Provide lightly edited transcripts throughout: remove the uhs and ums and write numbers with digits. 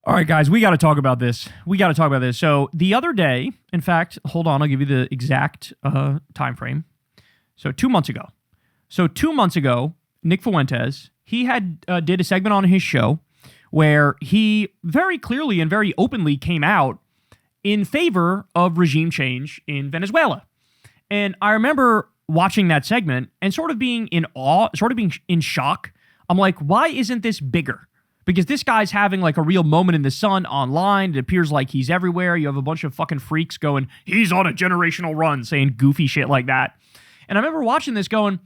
All right, guys, we got to talk about this. So the other day, in fact, hold on, I'll give you the exact time frame. So 2 months ago. Nick Fuentes, he had did a segment on his show where he very clearly and very openly came out in favor of regime change in Venezuela. And I remember watching that segment and sort of being in awe, sort of being in shock. I'm like, why isn't this bigger? Because this guy's having like a real moment in the sun online. It appears like he's everywhere. You have a bunch of fucking freaks going, he's on a generational run, saying goofy shit like that. And I remember watching this going,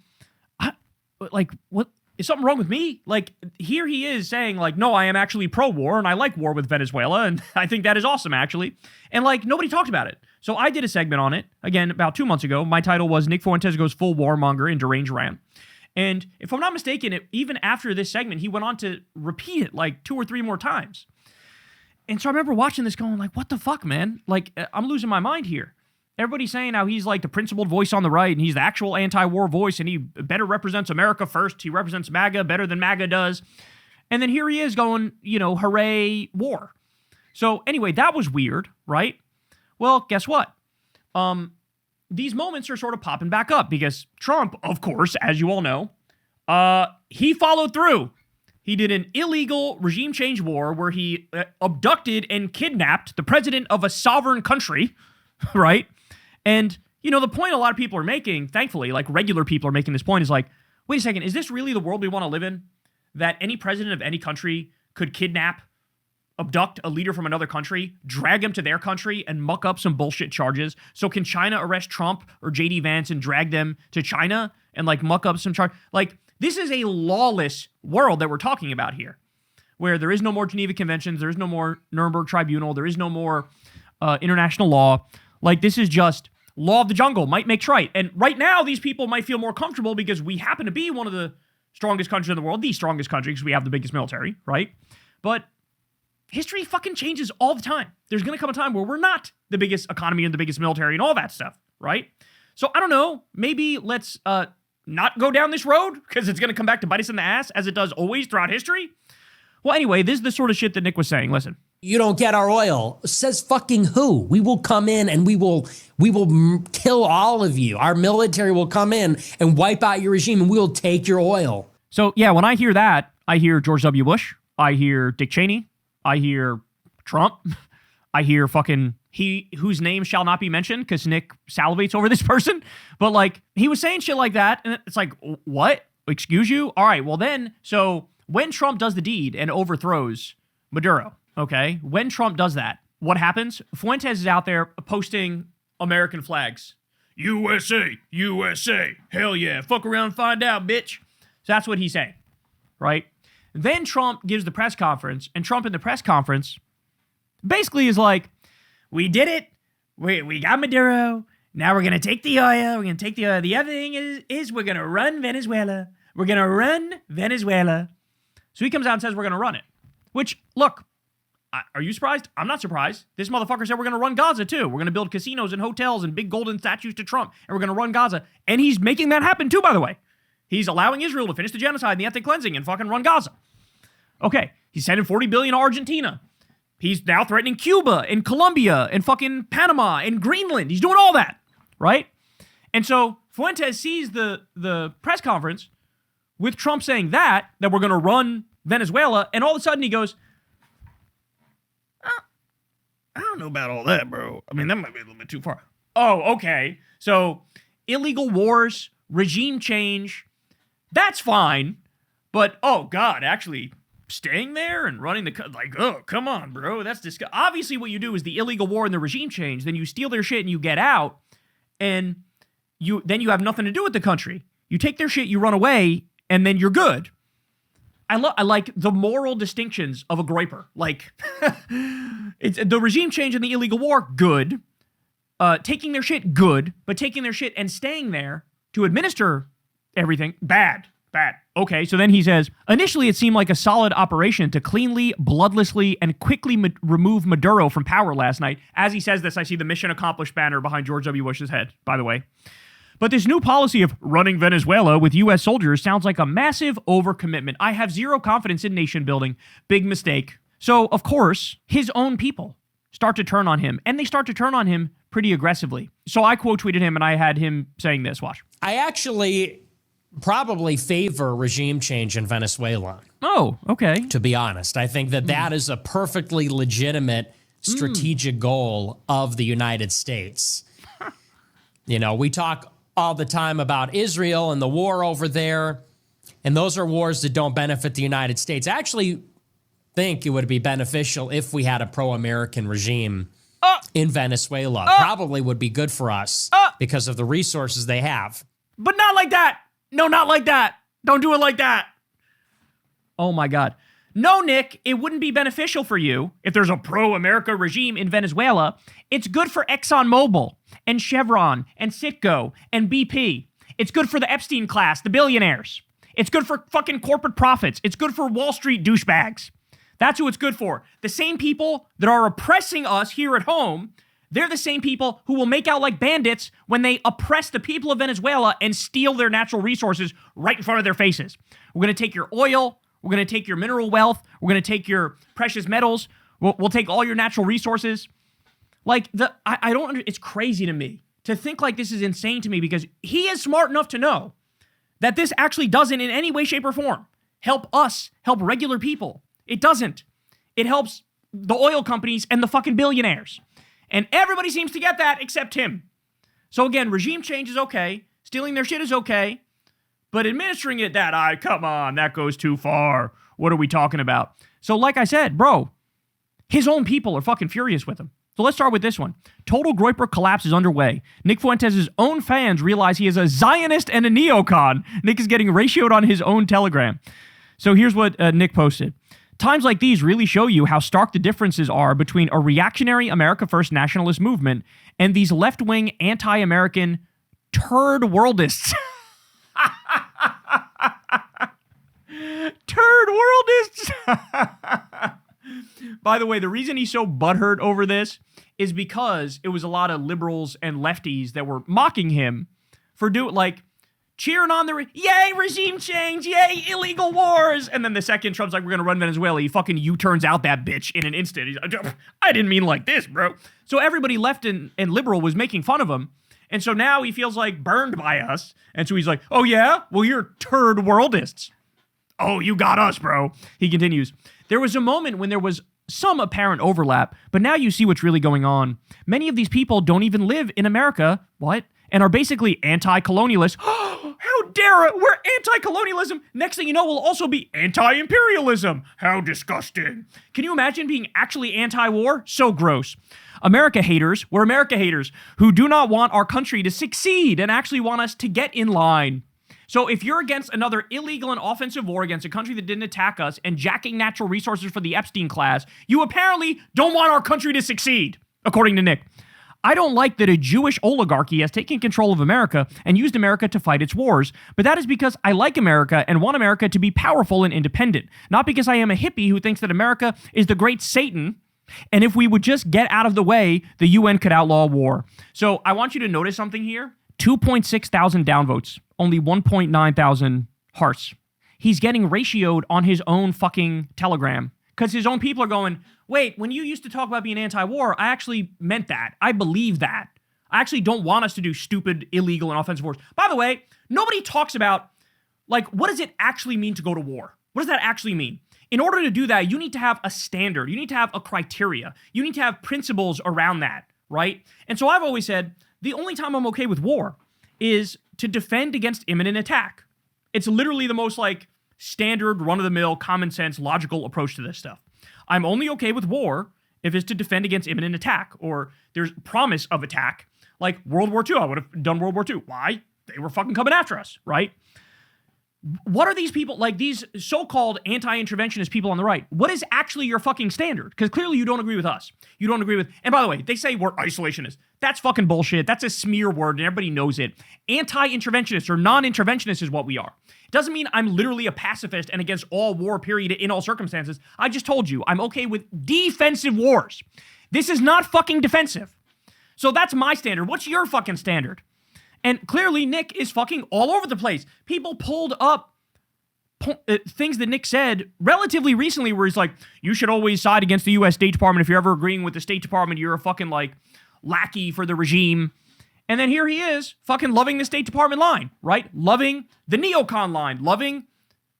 what? Is something wrong with me? Like, here he is saying, like, no, I am actually pro-war, and I like war with Venezuela, and I think that is awesome, actually. And, like, nobody talked about it. So I did a segment on it, again, about 2 months ago. My title was Nick Fuentes Goes Full Warmonger in Deranged Rant. And if I'm not mistaken, even after this segment, he went on to repeat it, like, 2 or 3 more times. And so I remember watching this going, like, what the fuck, man? Like, I'm losing my mind here. Everybody's saying how he's like the principled voice on the right and he's the actual anti-war voice and he better represents America first. He represents MAGA better than MAGA does. And then here he is going, hooray, war. So anyway, that was weird, right? Well, guess what? These moments are sort of popping back up because Trump, of course, as you all know, he followed through. He did an illegal regime change war where he abducted and kidnapped the president of a sovereign country, right? And, the point a lot of people are making, thankfully, like regular people are making this point, is like, wait a second, is this really the world we want to live in? That any president of any country could kidnap, abduct a leader from another country, drag him to their country, and muck up some bullshit charges? So can China arrest Trump or J.D. Vance and drag them to China and, like, muck up some charge? Like, this is a lawless world that we're talking about here, where there is no more Geneva Conventions, there is no more Nuremberg Tribunal, there is no more international law. Like, this is just law of the jungle, might make trite. And right now, these people might feel more comfortable because we happen to be one of the strongest countries in the world, the strongest country because we have the biggest military, right? But history fucking changes all the time. There's going to come a time where we're not the biggest economy and the biggest military and all that stuff, right? So I don't know, maybe let's not go down this road because it's going to come back to bite us in the ass as it does always throughout history. Well, anyway, this is the sort of shit that Nick was saying. Listen. You don't get our oil. Says fucking who? We will come in and we will kill all of you. Our military will come in and wipe out your regime and we will take your oil. So, yeah, when I hear that, I hear George W. Bush. I hear Dick Cheney. I hear Trump. I hear fucking he whose name shall not be mentioned because Nick salivates over this person. But, like, he was saying shit like that. And it's like, what? Excuse you? All right, well then, so when Trump does the deed and overthrows Maduro, okay, when Trump does that, what happens? Fuentes is out there posting American flags. USA, USA, hell yeah, fuck around and find out, bitch. So that's what he's saying, right? Then Trump gives the press conference, and Trump in the press conference basically is like, we did it, we got Maduro, now we're going to take the oil, the other thing is we're going to run Venezuela. We're going to run Venezuela. So he comes out and says we're going to run it. Which, look, are you surprised? I'm not surprised. This motherfucker said we're going to run Gaza too. We're going to build casinos and hotels and big golden statues to Trump, and we're going to run Gaza. And he's making that happen too, by the way. He's allowing Israel to finish the genocide and the ethnic cleansing and fucking run Gaza. Okay, he's sending $40 billion to Argentina. He's now threatening Cuba and Colombia and fucking Panama and Greenland. He's doing all that, right? And so Fuentes sees the press conference with Trump saying that we're going to run Venezuela, and all of a sudden he goes, I don't know about all that, bro. I mean, that might be a little bit too far. Oh, okay. So illegal wars, regime change, that's fine. But, oh, God, actually staying there and running like, oh, come on, bro. That's disgusting. Obviously, what you do is the illegal war and the regime change. Then you steal their shit and you get out. And then you have nothing to do with the country. You take their shit, you run away, and then you're good. I like the moral distinctions of a groiper. Like, it's the regime change and the illegal war, good. Taking their shit, good. But taking their shit and staying there to administer everything, bad. Okay, so then he says, initially it seemed like a solid operation to cleanly, bloodlessly, and quickly remove Maduro from power last night. As he says this, I see the mission accomplished banner behind George W. Bush's head, by the way. But this new policy of running Venezuela with U.S. soldiers sounds like a massive overcommitment. I have zero confidence in nation building. Big mistake. So, of course, his own people start to turn on him, and they start to turn on him pretty aggressively. So I quote tweeted him, and I had him saying this. Watch. I actually probably favor regime change in Venezuela. Oh, okay. To be honest, I think that is a perfectly legitimate strategic goal of the United States. We talk all the time about Israel and the war over there, and those are wars that don't benefit the United States. I actually think it would be beneficial if we had a pro-American regime in Venezuela. Probably would be good for us because of the resources they have. But not like that. No, not like that. Don't do it like that. Oh my God. No, Nick, it wouldn't be beneficial for you if there's a pro-America regime in Venezuela. It's good for ExxonMobil and Chevron and Citgo and BP. It's good for the Epstein class, the billionaires. It's good for fucking corporate profits. It's good for Wall Street douchebags. That's who it's good for. The same people that are oppressing us here at home, they're the same people who will make out like bandits when they oppress the people of Venezuela and steal their natural resources right in front of their faces. We're going to take your oil. We're going to take your mineral wealth. We're going to take your precious metals. We'll take all your natural resources. I don't, it's crazy to me to think like this is insane to me because he is smart enough to know that this actually doesn't in any way, shape, or form help us, help regular people. It doesn't. It helps the oil companies and the fucking billionaires. And everybody seems to get that except him. So again, regime change is okay. Stealing their shit is okay. But administering it, come on, that goes too far. What are we talking about? So like I said, bro, his own people are fucking furious with him. So let's start with this one. Total Groyper collapse is underway. Nick Fuentes' own fans realize he is a Zionist and a neocon. Nick is getting ratioed on his own Telegram. So here's what Nick posted. Times like these really show you how stark the differences are between a reactionary America First nationalist movement and these left-wing anti-American turd worldists. Turd worldists. By the way, the reason he's so butthurt over this is because it was a lot of liberals and lefties that were mocking him for cheering on yay, regime change, yay, illegal wars. And then the second Trump's like, we're going to run Venezuela, he fucking U-turns out that bitch in an instant. He's like, I didn't mean like this, bro. So everybody left and liberal was making fun of him. And so now he feels like burned by us. And so he's like, oh yeah? Well, you're turd worldists. Oh, you got us, bro. He continues. There was a moment when there was some apparent overlap, but now you see what's really going on. Many of these people don't even live in America. What? And are basically anti-colonialists. How dare it? We're anti-colonialism. Next thing you know, we'll also be anti-imperialism. How disgusting. Can you imagine being actually anti-war? So gross. America haters, we're America haters who do not want our country to succeed and actually want us to get in line. So if you're against another illegal and offensive war against a country that didn't attack us and jacking natural resources for the Epstein class, you apparently don't want our country to succeed, according to Nick. I don't like that a Jewish oligarchy has taken control of America and used America to fight its wars, but that is because I like America and want America to be powerful and independent, not because I am a hippie who thinks that America is the great Satan, and if we would just get out of the way, the UN could outlaw war. So I want you to notice something here. 2.6 thousand downvotes, only 1.9 thousand hearts. He's getting ratioed on his own fucking Telegram because his own people are going, wait, when you used to talk about being anti-war, I actually meant that. I believe that. I actually don't want us to do stupid, illegal, and offensive wars. By the way, nobody talks about, what does it actually mean to go to war? What does that actually mean? In order to do that, you need to have a standard. You need to have a criteria. You need to have principles around that, right? And so I've always said, the only time I'm okay with war is to defend against imminent attack. It's literally the most standard, run-of-the-mill, common sense, logical approach to this stuff. I'm only okay with war if it's to defend against imminent attack or there's promise of attack. Like World War II, I would have done World War II. Why? They were fucking coming after us, right? What are these people, these so-called anti-interventionist people on the right? What is actually your fucking standard? Because clearly you don't agree with us. You don't agree with, and by the way, they say we're isolationists. That's fucking bullshit. That's a smear word and everybody knows it. Anti-interventionists or non-interventionists is what we are. It doesn't mean I'm literally a pacifist and against all war, period, in all circumstances. I just told you, I'm okay with defensive wars. This is not fucking defensive. So that's my standard. What's your fucking standard? And clearly, Nick is fucking all over the place. People pulled up things that Nick said relatively recently where he's like, you should always side against the U.S. State Department. If you're ever agreeing with the State Department, you're a fucking like lackey for the regime. And then here he is fucking loving the State Department line, right? Loving the neocon line, loving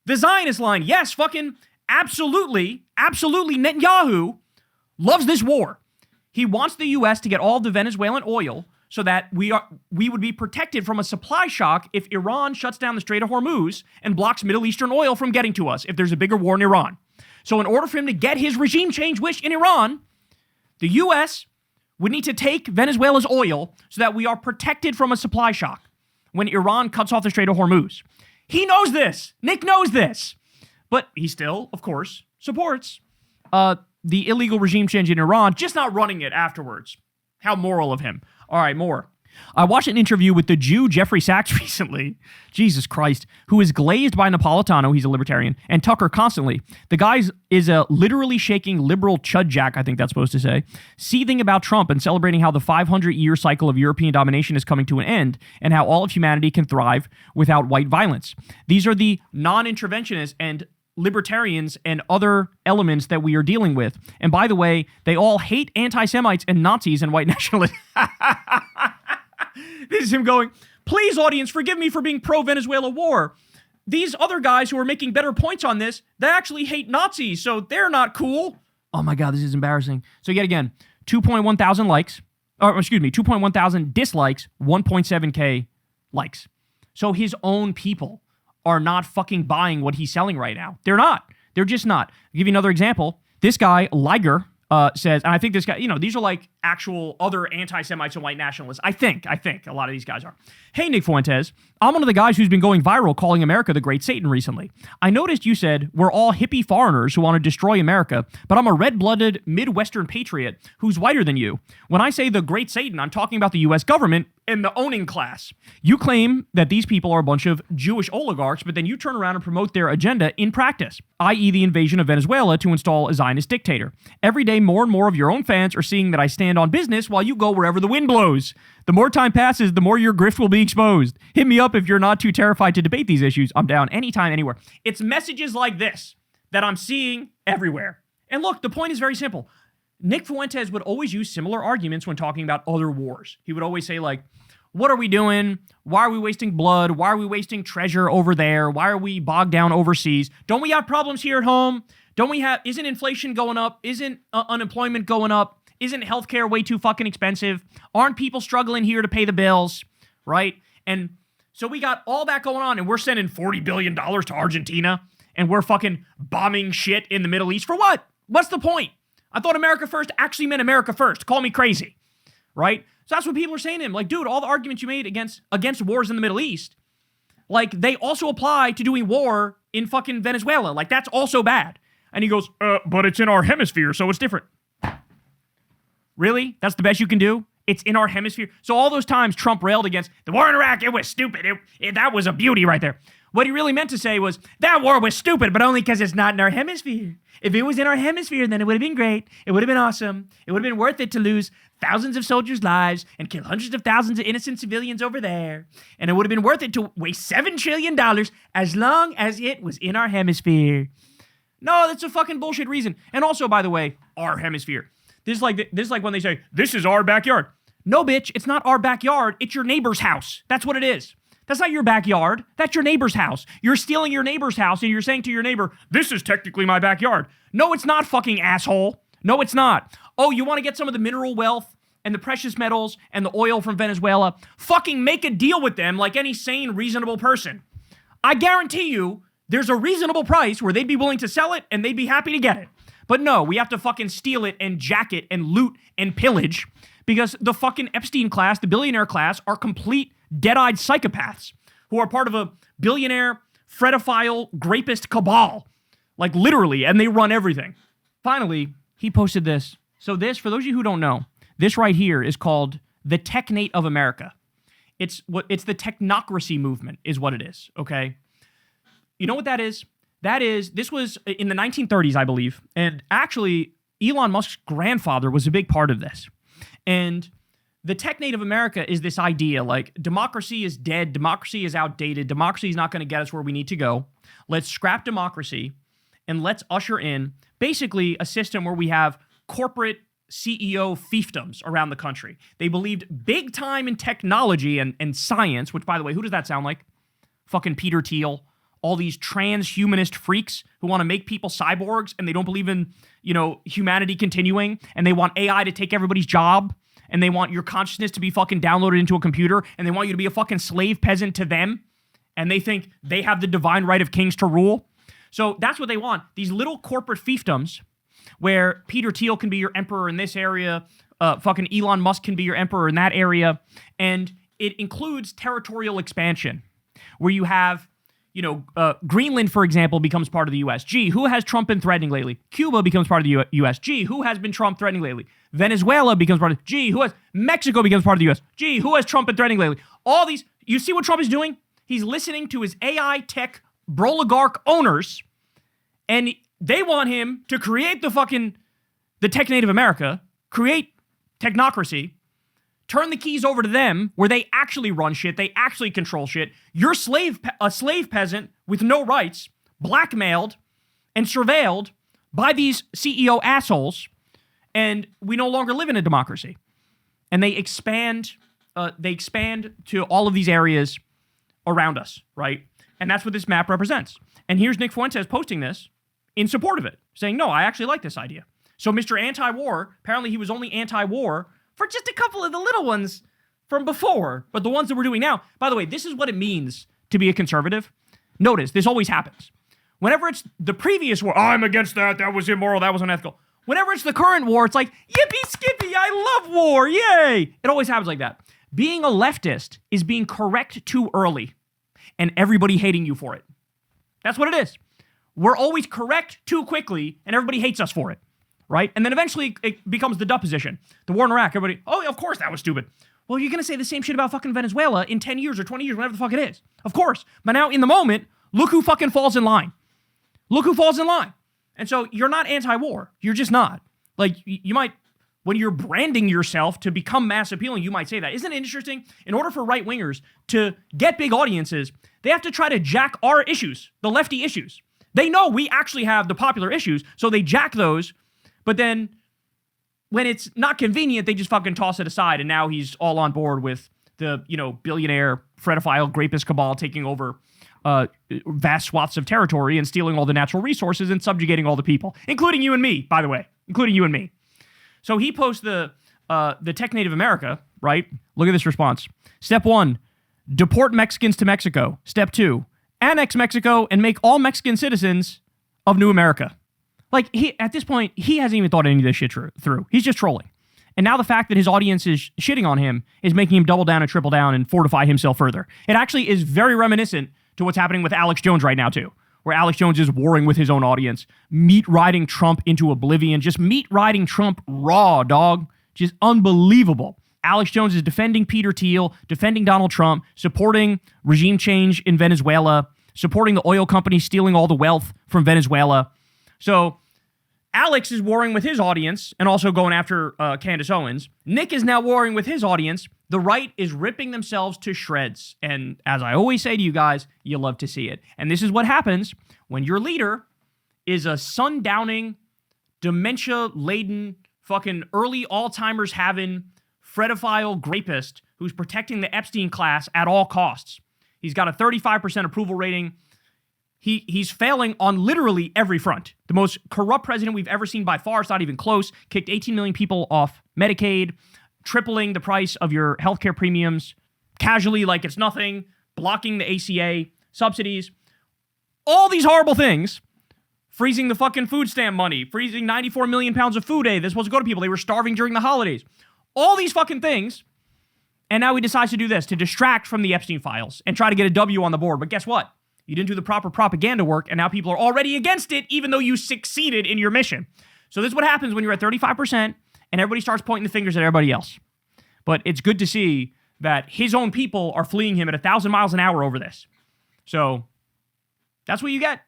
the Zionist line. Yes, fucking absolutely Netanyahu loves this war. He wants the U.S. to get all the Venezuelan oil so that we would be protected from a supply shock if Iran shuts down the Strait of Hormuz and blocks Middle Eastern oil from getting to us if there's a bigger war in Iran. So in order for him to get his regime change wish in Iran, the U.S. would need to take Venezuela's oil so that we are protected from a supply shock when Iran cuts off the Strait of Hormuz. He knows this. Nick knows this. But he still, of course, supports the illegal regime change in Iran, just not running it afterwards. How moral of him. All right, more. I watched an interview with the Jew Jeffrey Sachs recently, Jesus Christ, who is glazed by Napolitano, he's a libertarian, and Tucker constantly. The guy is a literally shaking liberal chudjack, I think that's supposed to say, seething about Trump and celebrating how the 500-year cycle of European domination is coming to an end and how all of humanity can thrive without white violence. These are the non-interventionists and libertarians and other elements that we are dealing with. And by the way, they all hate anti-Semites and Nazis and white nationalists. This is him going, please, audience, forgive me for being pro-Venezuela war. These other guys who are making better points on this, they actually hate Nazis, so they're not cool. Oh my God, this is embarrassing. So yet again, 2.1 thousand likes, or excuse me, 2.1 thousand dislikes, 1.7K likes. So his own people are not fucking buying what he's selling right now. They're not. They're just not. I'll give you another example. This guy, Liger, says, and I think this guy, these are like actual other anti-Semites and white nationalists. I think a lot of these guys are. Hey, Nick Fuentes, I'm one of the guys who's been going viral calling America the Great Satan recently. I noticed you said we're all hippie foreigners who want to destroy America, but I'm a red-blooded Midwestern patriot who's whiter than you. When I say the Great Satan, I'm talking about the U.S. government and the owning class. You claim that these people are a bunch of Jewish oligarchs, but then you turn around and promote their agenda in practice, i.e. the invasion of Venezuela to install a Zionist dictator. Every day, more and more of your own fans are seeing that I stand on business while you go wherever the wind blows. The more time passes, the more your grift will be exposed. Hit me up if you're not too terrified to debate these issues. I'm down anytime, anywhere. It's messages like this that I'm seeing everywhere. And look, the point is very simple. Nick Fuentes would always use similar arguments when talking about other wars. He would always say, like, what are we doing? Why are we wasting blood? Why are we wasting treasure over there? Why are we bogged down overseas? Don't we have problems here at home? Isn't inflation going up? Isn't unemployment going up? Isn't healthcare way too fucking expensive? Aren't people struggling here to pay the bills? Right? And so we got all that going on, and we're sending $40 billion to Argentina, and we're fucking bombing shit in the Middle East for what? What's the point? I thought America first actually meant America first. Call me crazy. Right? So that's what people are saying to him. Like, dude, all the arguments you made against wars in the Middle East, like, they also apply to doing war in fucking Venezuela. Like, that's also bad. And he goes, but it's in our hemisphere, so it's different. Really? That's the best you can do? It's in our hemisphere? So all those times Trump railed against the war in Iraq, it was stupid. That was a beauty right there. What he really meant to say was, that war was stupid, but only because it's not in our hemisphere. If it was in our hemisphere, then it would have been great. It would have been awesome. It would have been worth it to lose thousands of soldiers' lives and kill hundreds of thousands of innocent civilians over there. And it would have been worth it to waste $7 trillion as long as it was in our hemisphere. No, that's a fucking bullshit reason. And also, by the way, our hemisphere. This is like when they say, this is our backyard. No, bitch, it's not our backyard. It's your neighbor's house. That's what it is. That's not your backyard. That's your neighbor's house. You're stealing your neighbor's house and you're saying to your neighbor, this is technically my backyard. No, it's not, fucking asshole. No, it's not. Oh, you want to get some of the mineral wealth and the precious metals and the oil from Venezuela? Fucking make a deal with them like any sane, reasonable person. I guarantee you there's a reasonable price where they'd be willing to sell it and they'd be happy to get it. But no, we have to fucking steal it and jack it and loot and pillage because the fucking Epstein class, the billionaire class, are complete dead-eyed psychopaths who are part of a billionaire, fredophile, rapist cabal. Like literally, and they run everything. Finally, he posted this. So this, for those of you who don't know, this right here is called the Technate of America. It's the technocracy movement is what it is, okay? You know what that is? This was in the 1930s, I believe. And actually, Elon Musk's grandfather was a big part of this. And the tech native America is this idea like democracy is dead, democracy is outdated, democracy is not going to get us where we need to go. Let's scrap democracy and let's usher in basically a system where we have corporate CEO fiefdoms around the country. They believed big time in technology and science, which, by the way, who does that sound like? Fucking Peter Thiel. All these transhumanist freaks who want to make people cyborgs and they don't believe in, humanity continuing, and they want AI to take everybody's job, and they want your consciousness to be fucking downloaded into a computer, and they want you to be a fucking slave peasant to them, and they think they have the divine right of kings to rule. So that's what they want. These little corporate fiefdoms where Peter Thiel can be your emperor in this area, fucking Elon Musk can be your emperor in that area, and it includes territorial expansion, where you have, Greenland, for example, becomes part of the U.S. Gee, who has Trump been threatening lately? Cuba becomes part of the U.S. Gee, who has been Trump threatening lately? Venezuela becomes part of, Mexico becomes part of the U.S. Gee, who has Trump been threatening lately? All these, you see what Trump is doing? He's listening to his AI tech broligarch owners, and they want him to create the tech native America, create technocracy, turn the keys over to them where they actually run shit, they actually control shit. You're a slave peasant with no rights, blackmailed and surveilled by these CEO assholes, and we no longer live in a democracy. And they expand to all of these areas around us, right? And that's what this map represents. And here's Nick Fuentes posting this in support of it, saying, no, I actually like this idea. So Mr. Anti-War, apparently he was only anti-war for just a couple of the little ones from before, but the ones that we're doing now. By the way, this is what it means to be a conservative. Notice, this always happens. Whenever it's the previous war, I'm against that, that was immoral, that was unethical. Whenever it's the current war, it's like, yippee skippy, I love war, yay! It always happens like that. Being a leftist is being correct too early and everybody hating you for it. That's what it is. We're always correct too quickly and everybody hates us for it, right? And then eventually it becomes the duh position. The war in Iraq, everybody, oh, of course that was stupid. Well, you're going to say the same shit about fucking Venezuela in 10 years or 20 years, whatever the fuck it is. Of course. But now in the moment, look who fucking falls in line. Look who falls in line. And so you're not anti-war. You're just not. Like, you might, when you're branding yourself to become mass appealing, you might say that. Isn't it interesting? In order for right-wingers to get big audiences, they have to try to jack our issues, the lefty issues. They know we actually have the popular issues, so they jack those, but then when it's not convenient, they just fucking toss it aside, and now he's all on board with the, billionaire, fredophile, rapist cabal taking over vast swaths of territory and stealing all the natural resources and subjugating all the people, including you and me, by the way, including you and me. So he posts the tech native America, right? Look at this response. Step 1, deport Mexicans to Mexico. Step 2, annex Mexico and make all Mexican citizens of New America. Like, at this point, he hasn't even thought any of this shit through. He's just trolling. And now the fact that his audience is shitting on him is making him double down and triple down and fortify himself further. It actually is very reminiscent to what's happening with Alex Jones right now, too, where Alex Jones is warring with his own audience, meat-riding Trump into oblivion, just meat-riding Trump raw, dog. Just unbelievable. Alex Jones is defending Peter Thiel, defending Donald Trump, supporting regime change in Venezuela, supporting the oil companies stealing all the wealth from Venezuela. So Alex is warring with his audience and also going after Candace Owens. Nick is now warring with his audience. The right is ripping themselves to shreds. And as I always say to you guys, you love to see it. And this is what happens when your leader is a sundowning, dementia-laden, fucking early Alzheimer's having, fredophile rapist who's protecting the Epstein class at all costs. He's got a 35% approval rating. He's failing on literally every front. The most corrupt president we've ever seen by far. It's not even close. Kicked 18 million people off Medicaid, tripling the price of your healthcare premiums, casually like it's nothing, blocking the ACA subsidies. All these horrible things. Freezing the fucking food stamp money. Freezing 94 million pounds of food aid that's supposed to go to people. They were starving during the holidays. All these fucking things. And now he decides to do this, to distract from the Epstein files and try to get a W on the board. But guess what? You didn't do the proper propaganda work, and now people are already against it, even though you succeeded in your mission. So this is what happens when you're at 35%, and everybody starts pointing the fingers at everybody else. But it's good to see that his own people are fleeing him at 1,000 miles an hour over this. So that's what you get.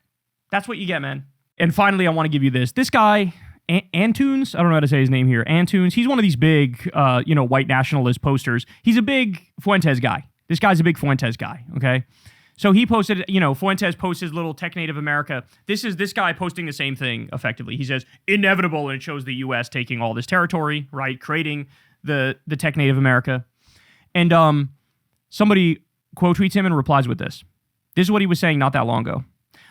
That's what you get, man. And finally, I want to give you this. This guy Antunes. I don't know how to say his name here. Antunes. He's one of these big, white nationalist posters. He's a big Fuentes guy. This guy's a big Fuentes guy, okay? So he posted, Fuentes posts his little Tech Native America. This is this guy posting the same thing, effectively. He says, inevitable, and it shows the U.S. taking all this territory, right? Creating the Tech Native America. And somebody quote tweets him and replies with this. This is what he was saying not that long ago.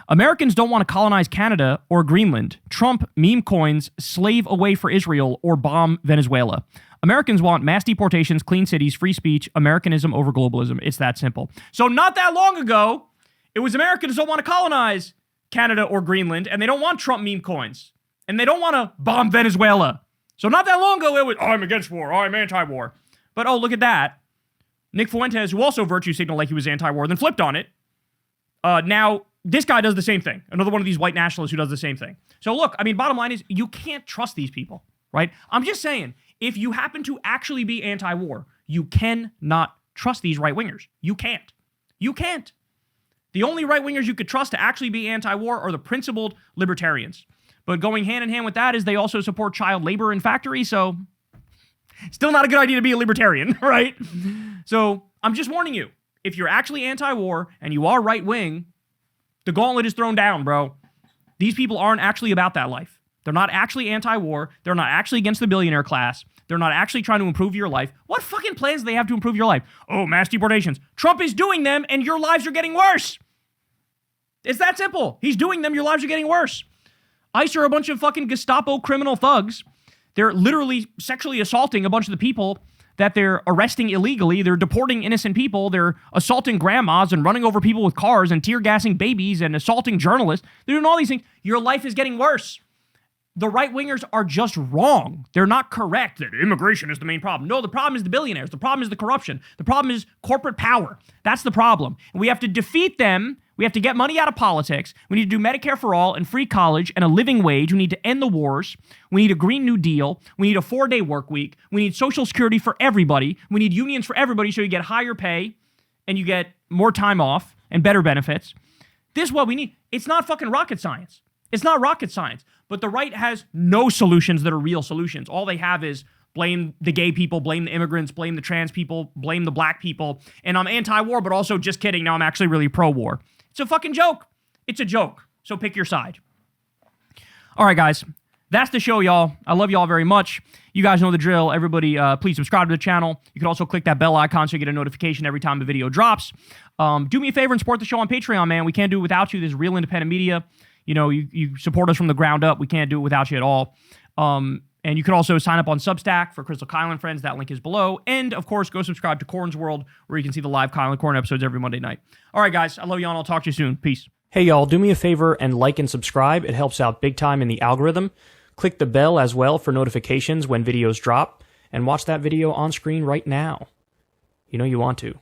Americans don't want to colonize Canada or Greenland, Trump meme coins, slave away for Israel, or bomb Venezuela. Americans want mass deportations, clean cities, free speech, Americanism over globalism. It's that simple. So not that long ago, it was Americans don't want to colonize Canada or Greenland, and they don't want Trump meme coins, and they don't want to bomb Venezuela. So not that long ago, it was, I'm against war, I'm anti-war. But oh, look at that. Nick Fuentes, who also virtue signaled like he was anti-war, then flipped on it. Now, this guy does the same thing. Another one of these white nationalists who does the same thing. So look, bottom line is you can't trust these people, right? I'm just saying, if you happen to actually be anti-war, you cannot trust these right-wingers. You can't. You can't. The only right-wingers you could trust to actually be anti-war are the principled libertarians. But going hand in hand with that is they also support child labor in factories, so still not a good idea to be a libertarian, right? So I'm just warning you, if you're actually anti-war and you are right-wing, the gauntlet is thrown down, bro. These people aren't actually about that life. They're not actually anti-war. They're not actually against the billionaire class. They're not actually trying to improve your life. What fucking plans do they have to improve your life? Oh, mass deportations. Trump is doing them, and your lives are getting worse. It's that simple. He's doing them. Your lives are getting worse. ICE are a bunch of fucking Gestapo criminal thugs. They're literally sexually assaulting a bunch of the people that they're arresting illegally. They're deporting innocent people. They're assaulting grandmas and running over people with cars and tear gassing babies and assaulting journalists. They're doing all these things. Your life is getting worse. The right-wingers are just wrong. They're not correct that immigration is the main problem. No, the problem is the billionaires. The problem is the corruption. The problem is corporate power. That's the problem. And we have to defeat them. We have to get money out of politics. We need to do Medicare for all and free college and a living wage. We need to end the wars. We need a Green New Deal. We need a 4-day work week. We need Social Security for everybody. We need unions for everybody so you get higher pay and you get more time off and better benefits. This is what we need. It's not fucking rocket science. It's not rocket science. But the right has no solutions that are real solutions. All they have is blame the gay people, blame the immigrants, blame the trans people, blame the black people. And I'm anti-war, but also just kidding. Now I'm actually really pro-war. It's a fucking joke. It's a joke. So pick your side. All right, guys. That's the show, y'all. I love y'all very much. You guys know the drill. Everybody, please subscribe to the channel. You can also click that bell icon so you get a notification every time the video drops. Do me a favor and support the show on Patreon, man. We can't do it without you. This is real independent media. You know, you support us from the ground up. We can't do it without you at all. And you can also sign up on Substack for Crystal Kyle and Friends. That link is below. And, of course, go subscribe to Corn's World, where you can see the live Kyle and Corn episodes every Monday night. All right, guys. I love y'all, and I'll talk to you soon. Peace. Hey, y'all. Do me a favor and like and subscribe. It helps out big time in the algorithm. Click the bell as well for notifications when videos drop. And watch that video on screen right now. You know you want to.